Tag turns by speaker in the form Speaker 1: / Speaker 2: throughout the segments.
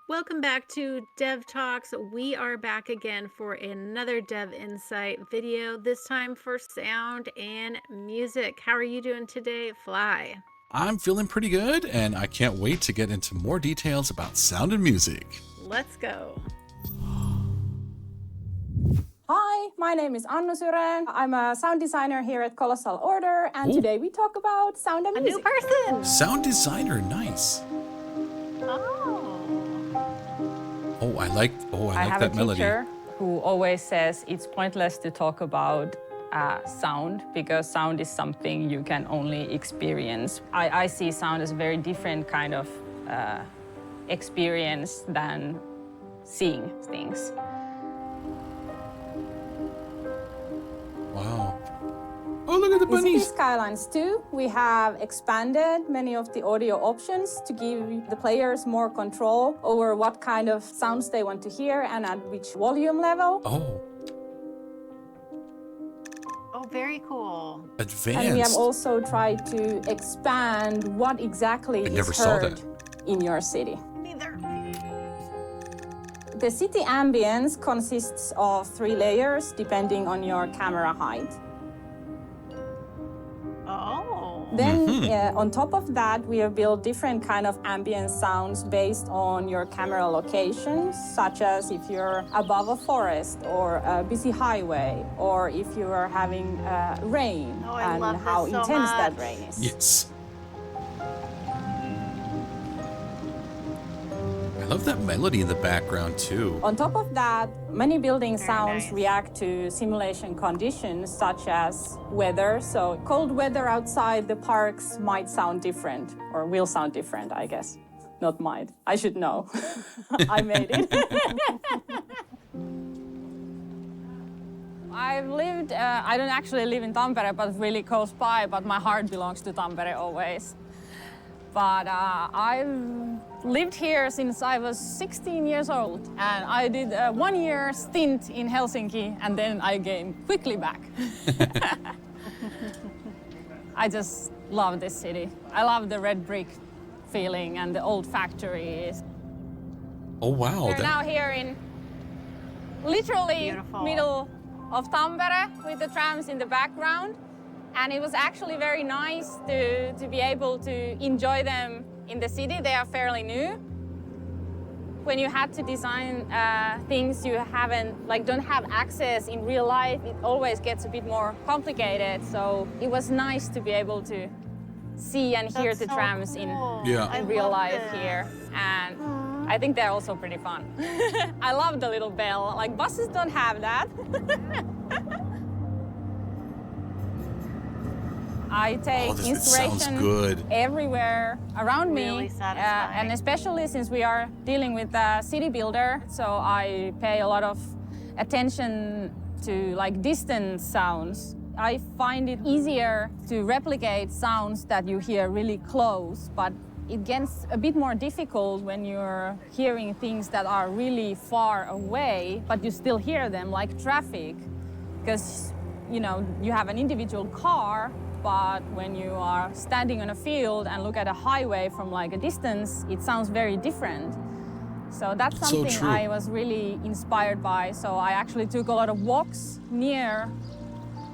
Speaker 1: Welcome back to Dev Talks. We are back again for another Dev Insight video, this time for sound and music. How are you doing today, Fly?
Speaker 2: I'm feeling pretty good, and I can't wait to get into more details about sound and music.
Speaker 1: Let's go.
Speaker 3: Hi, my name is Annu Syren. I'm a sound designer here at Colossal Order, and today we talk about sound and
Speaker 1: A
Speaker 3: music.
Speaker 1: new person.
Speaker 2: Sound designer, nice.
Speaker 1: Oh.
Speaker 2: I like that melody.
Speaker 4: I have a teacher who always says it's pointless to talk about sound because sound is something you can only experience. I see sound as a very different kind of experience than seeing things.
Speaker 2: Wow. Oh, look at the
Speaker 3: In Cities
Speaker 2: bunnies.
Speaker 3: Skylines 2, we have expanded many of the audio options to give the players more control over what kind of sounds they want to hear and at which volume level.
Speaker 1: Oh, very cool.
Speaker 2: Advanced.
Speaker 3: And we have also tried to expand what exactly
Speaker 2: I never
Speaker 3: is
Speaker 2: saw
Speaker 3: heard
Speaker 2: that.
Speaker 3: in your city.
Speaker 1: Neither.
Speaker 3: The city ambience consists of 3 layers depending on your camera height.
Speaker 1: Oh.
Speaker 3: Then on top of that, we have built different kind of ambient sounds based on your camera location, such as if you're above a forest or a busy highway, or if you are having rain
Speaker 1: Oh, I
Speaker 3: and
Speaker 1: love this
Speaker 3: how
Speaker 1: so
Speaker 3: intense that
Speaker 1: much.
Speaker 3: rain is.
Speaker 2: Yes. I love that melody in the background too.
Speaker 3: On top of that, many building sounds
Speaker 1: nice.
Speaker 3: react to simulation conditions such as weather. So cold weather outside the parks might sound different, or will sound different, I guess. Not might. I should know. I made it.
Speaker 4: I've lived, I don't actually live in Tampere, but really close by, but my heart belongs to Tampere always. But I've lived here since I was 16 years old, and I did a 1-year stint in Helsinki, and then I came quickly back. I just love this city. I love the red brick feeling and the old factories.
Speaker 2: Oh wow.
Speaker 4: We're now here in literally
Speaker 1: Beautiful.
Speaker 4: middle of Tampere with the trams in the background. And it was actually very nice to be able to enjoy them in the city. They are fairly new. When you had to design things you don't have access in real life, it always gets a bit more complicated. So it was nice to be able to see and hear
Speaker 1: That's
Speaker 4: the
Speaker 1: so
Speaker 4: trams
Speaker 1: cool.
Speaker 2: Yeah.
Speaker 1: I
Speaker 4: in real
Speaker 1: love
Speaker 4: life
Speaker 1: this.
Speaker 4: here. And I think they're also pretty fun. I love the little bell. Like buses don't have that. I take
Speaker 2: this sounds
Speaker 4: inspiration
Speaker 2: good.
Speaker 4: everywhere around
Speaker 1: Really
Speaker 4: me,
Speaker 1: satisfying.
Speaker 4: and especially since we are dealing with a city builder, so I pay a lot of attention to like distant sounds. I find it easier to replicate sounds that you hear really close, but it gets a bit more difficult when you're hearing things that are really far away, but you still hear them, like traffic, because you have an individual car, but when you are standing on a field and look at a highway from like a distance, it sounds very different. So that's
Speaker 2: So
Speaker 4: something
Speaker 2: true.
Speaker 4: I was really inspired by. So I actually took a lot of walks near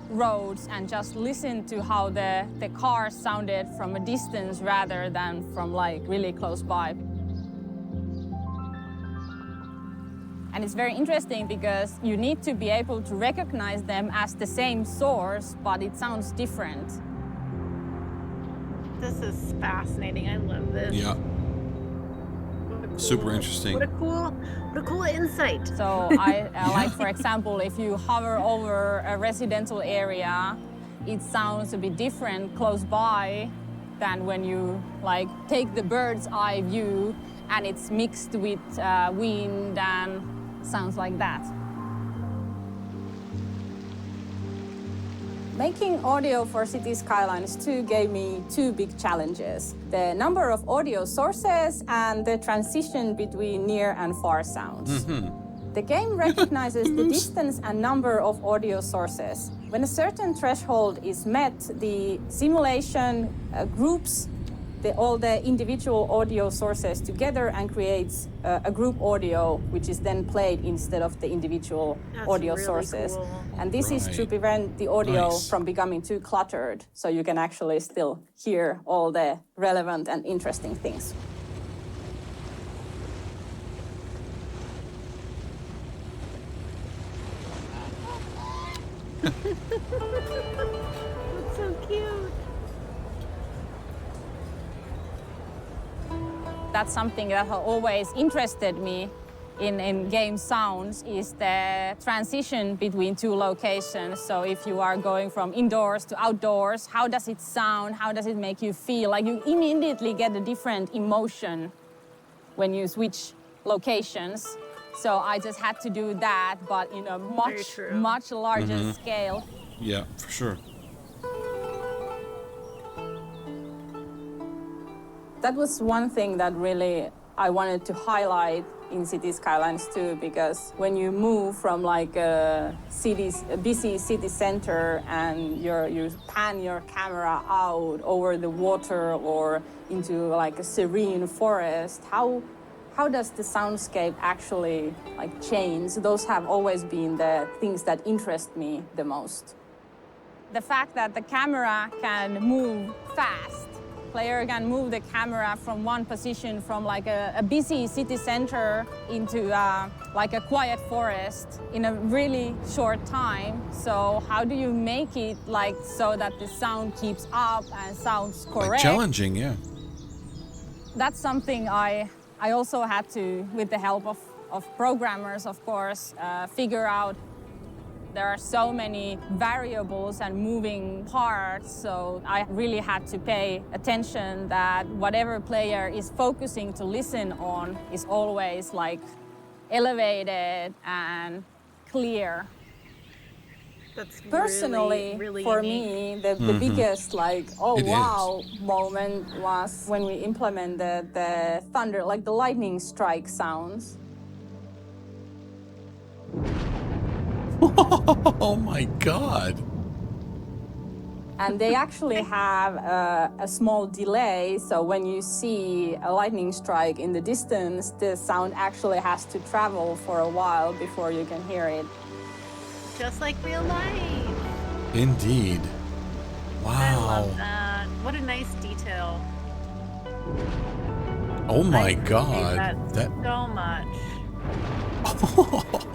Speaker 4: roads and just listened to how the cars sounded from a distance rather than from like really close by. And it's very interesting because you need to be able to recognize them as the same source, but it sounds different.
Speaker 1: This is fascinating. I love this.
Speaker 2: Yeah.
Speaker 1: What a cool-
Speaker 2: Super interesting.
Speaker 1: What a cool insight.
Speaker 4: So I like, for example, if you hover over a residential area, it sounds a bit different close by than when you like take the bird's eye view and it's mixed with wind and sounds like that.
Speaker 3: Making audio for Cities Skylines 2 gave me 2 big challenges: the number of audio sources and the transition between near and far sounds. The game recognizes the distance and number of audio sources. When a certain threshold is met, the simulation groups all the individual audio sources together and creates a group audio, which is then played instead of the individual audio
Speaker 1: really
Speaker 3: sources.
Speaker 1: cool.
Speaker 3: And this is to
Speaker 2: Right.
Speaker 3: prevent the audio
Speaker 2: Nice.
Speaker 3: from becoming too cluttered, so you can actually still hear all the relevant and interesting things.
Speaker 1: That's so cute.
Speaker 4: That's something that has always interested me in game sounds is the transition between two locations. So if you are going from indoors to outdoors, how does it sound? How does it make you feel? Like you immediately get a different emotion when you switch locations. So I just had to do that, but in a
Speaker 1: true.
Speaker 4: much larger scale.
Speaker 2: Yeah, for sure.
Speaker 3: That was one thing that really I wanted to highlight in Cities Skylines too, because when you move from like a busy city center and you pan your camera out over the water or into like a serene forest, how does the soundscape actually like change? Those have always been the things that interest me the most.
Speaker 4: The fact that the camera can move fast. Player can move the camera from one position from like a busy city center into like a quiet forest in a really short time. So how do you make it like so that the sound keeps up and sounds correct?
Speaker 2: Like challenging, yeah.
Speaker 4: That's something I also had to, with the help of programmers, of course, figure out. There are so many variables and moving parts, so I really had to pay attention that whatever player is focusing to listen on is always like elevated and clear.
Speaker 1: That's
Speaker 3: Personally,
Speaker 1: really
Speaker 3: for
Speaker 1: unique.
Speaker 3: me, the biggest like, oh
Speaker 2: It
Speaker 3: wow moment was when we implemented the thunder, like the lightning strike sounds.
Speaker 2: Oh my God.
Speaker 3: And they actually have a small delay, so when you see a lightning strike in the distance, the sound actually has to travel for a while before you can hear it.
Speaker 1: Just like real life.
Speaker 2: Indeed. Wow.
Speaker 1: I love that. What a nice detail.
Speaker 2: Oh my
Speaker 1: I appreciate
Speaker 2: God.
Speaker 1: that so much.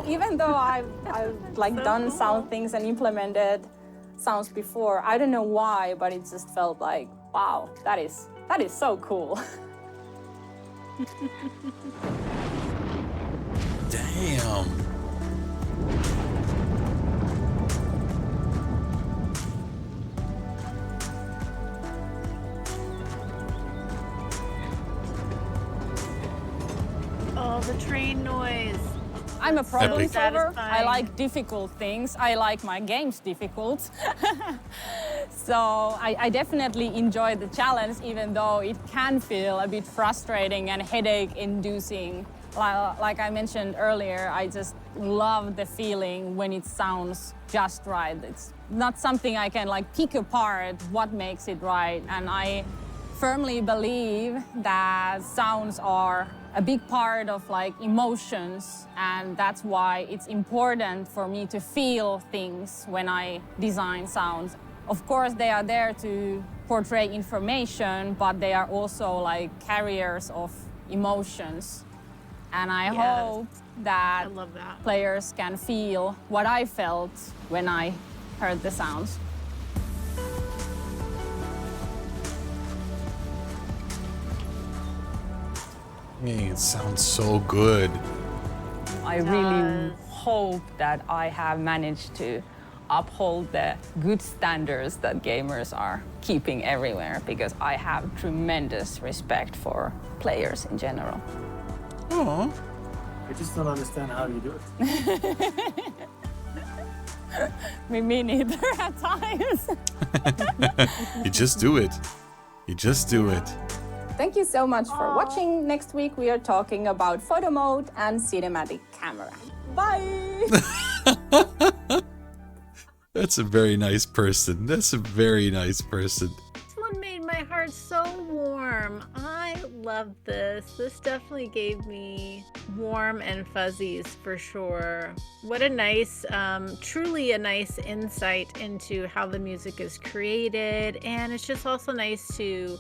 Speaker 3: Even though I've like
Speaker 1: So
Speaker 3: done
Speaker 1: cool.
Speaker 3: sound things and implemented sounds before, I don't know why, but it just felt like, wow, that is so cool.
Speaker 2: Damn.
Speaker 1: Oh, the train noise.
Speaker 4: I'm a problem
Speaker 2: Epic.
Speaker 4: solver. I
Speaker 1: Satisfying.
Speaker 4: like difficult things. I like my games difficult. So I definitely enjoy the challenge, even though it can feel a bit frustrating and headache-inducing. Like I mentioned earlier, I just love the feeling when it sounds just right. It's not something I can like pick apart what makes it right. And I firmly believe that sounds are a big part of like emotions, and that's why it's important for me to feel things when I design sounds. Of course, they are there to portray information, but they are also like carriers of emotions. And I
Speaker 1: Yes.
Speaker 4: hope that
Speaker 1: I love that.
Speaker 4: players can feel what I felt when I heard the sounds.
Speaker 2: Man, it sounds so good.
Speaker 5: I really
Speaker 1: does.
Speaker 5: hope that I have managed to uphold the good standards that gamers are keeping everywhere, because I have tremendous respect for players in general.
Speaker 2: Oh.
Speaker 6: I just don't understand how you do it.
Speaker 4: Me neither at times.
Speaker 2: You just do it. You just do it.
Speaker 3: Thank you so much for watching. Next week we are talking about photo mode and cinematic camera. Bye!
Speaker 2: That's a very nice person. That's a very nice person.
Speaker 1: This one made my heart so warm. warm. I love this. This definitely gave me warm and fuzzies for sure. What a nice, truly a nice insight into how the music is created. And it's just also nice to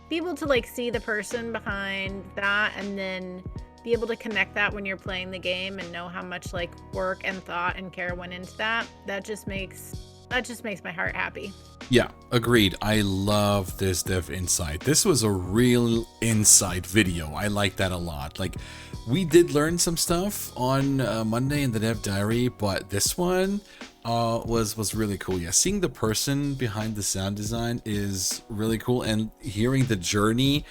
Speaker 1: be able to like see the person behind that and then be able to connect that when you're playing the game and know how much like work and thought and care went into that. That just makes my heart happy.
Speaker 2: Yeah, agreed. I love this dev insight. This was a real insight video. I like that a lot. Like, we did learn some stuff on Monday in the dev diary, but this one was really cool. Yeah, seeing the person behind the sound design is really cool, and hearing the journey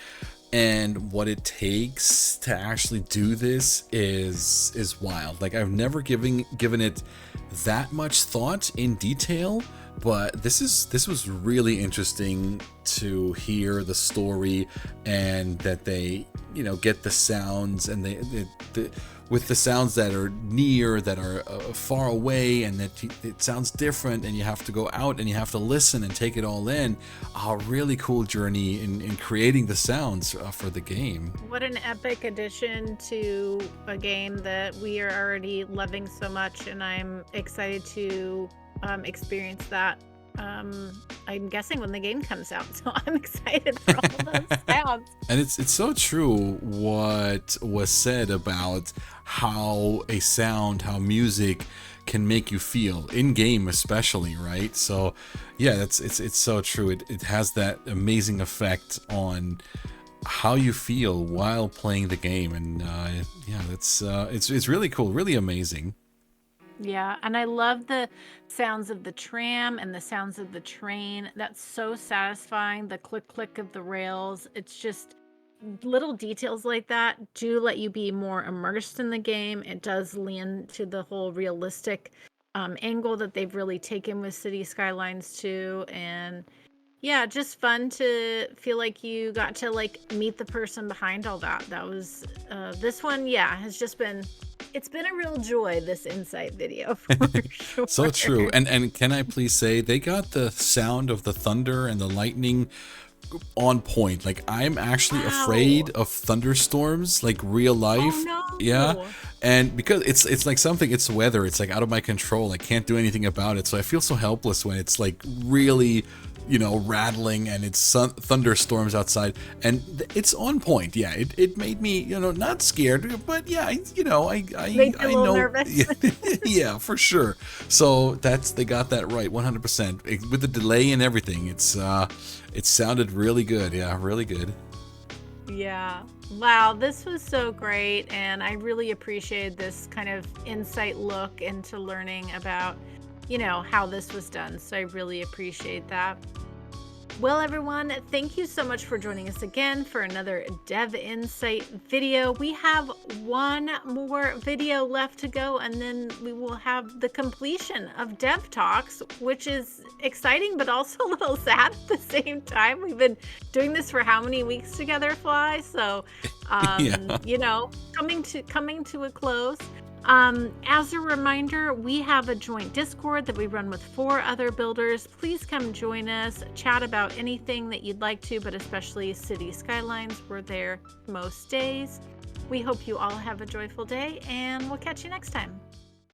Speaker 2: and what it takes to actually do this is wild. Like, I've never given it that much thought in detail, but this was really interesting to hear the story, and that they, you know, get the sounds, and with the sounds that are near, that are far away, and that it sounds different, and you have to go out and you have to listen and take it all in. A really cool journey in creating the sounds for the game.
Speaker 1: What an epic addition to a game that we are already loving so much, and I'm excited to experience that. I'm guessing when the game comes out, so I'm excited for all those sounds.
Speaker 2: And it's so true what was said about how how music can make you feel in game, especially, right? So yeah, it's so true. It has that amazing effect on how you feel while playing the game, and yeah, it's really cool, really amazing.
Speaker 1: Yeah, and I love the sounds of the tram and the sounds of the train. That's so satisfying. The click click of the rails. It's just little details like that do let you be more immersed in the game. It does lean to the whole realistic angle that they've really taken with City Skylines too. And yeah, just fun to feel like you got to like meet the person behind all that. That was this one, yeah, has just been, it's been a real joy, this insight video for sure.
Speaker 2: So true. And can I please say, they got the sound of the thunder and the lightning on point. Like, I'm actually afraid of thunderstorms, like real life.
Speaker 1: Oh, no.
Speaker 2: Yeah. And because it's like something, it's weather, it's like out of my control. I can't do anything about it. So I feel so helpless when it's like really, you know, rattling and it's thunderstorms outside, and it's on point. Yeah, it made me, you know, not scared, but yeah, you know, I
Speaker 1: Made you a little
Speaker 2: know,
Speaker 1: nervous.
Speaker 2: yeah, for sure. So they got that right, 100%. With the delay and everything, it sounded really good. Yeah, really good.
Speaker 1: Yeah. Wow, this was so great, and I really appreciated this kind of insight look into learning about, you know, how this was done. So I really appreciate that. Well, everyone, thank you so much for joining us again for another Dev Insight video. We have one more video left to go, and then we will have the completion of Dev Talks, which is exciting, but also a little sad at the same time. We've been doing this for how many weeks together, Fly? So,
Speaker 2: Yeah.
Speaker 1: you know, coming to a close. As a reminder, we have a joint Discord that we run with 4 other builders. Please come join us, chat about anything that you'd like to, but especially City Skylines. We're there most days. We hope you all have a joyful day, and we'll catch you next time.